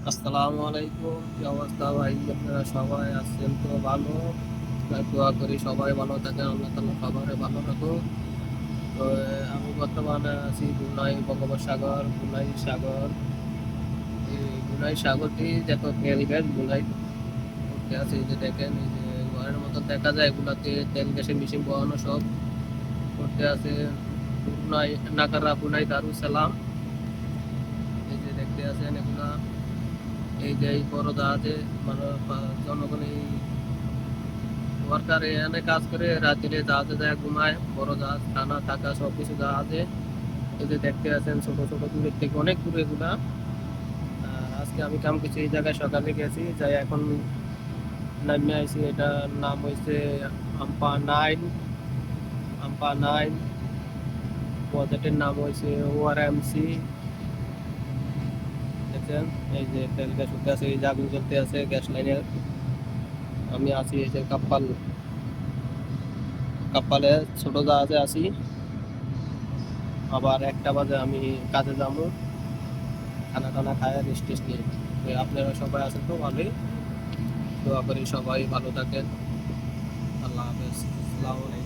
আসসালামু আলাইকুম। কি অবস্থা ভাই? আপনারা সবাই আছেন তো ভালো? দোয়া করি সবাই ভালো থাকেন, আল্লাহ তাআলা সবারে ভালো রাখুক। তো আমি বর্তমানে আছি বুনাই বঙ্গোপসাগর, বুনাই সাগর। এই বুনাই সাগরটি যত তেল গ্যাস বুনাই করতে আছে, এই যে দেখেন, এই যে ঘরের মতো দেখা যায়, এগুলাতে তেল গ্যাসের মেশিন বহানো সব করতে আছে। বুনাই নাকারা বুনাই দারুসালাম, এই যে দেখতে আছেন এগুলা। এই যে এই বড় জাহাজে মানে জনগণ এই ওয়ার্কার এখানে কাজ করে, রাত্রে জাহাজে যায় ঘুমায়, বড় জাহাজ খানা থাকা সবকিছু জাহাজে। এই যে দেখতে আছেন ছোট ছোট দূরের থেকে অনেক দূরে এগুলা। আজকে আমি কাম কিছু এই জায়গায় সকালে গেছি, যাই এখন নামে আইছি। এটার নাম হয়েছে আম্পা 9। আম্পা 9 প্রজেক্টের নাম হয়েছে ORMC। দেখছেন এই যে তেল গ্যাস উঠতে আছে, এই যে আগুন জ্বলতে আছে গ্যাস লাইনের। আমি আছি এই যে কাপ্পালে ছোট জাহাজে আছি। আবার 1টা বাজে আমি কাজে যাবো, খানা টানা খায় রেস্ট টেস্ট নিয়ে। তো আপনারা সবাই আছেন তো ভালোই, দোয়া করি সবাই ভালো থাকেন। আল্লাহ হাফেজ, আসসালামু আলাইকুম।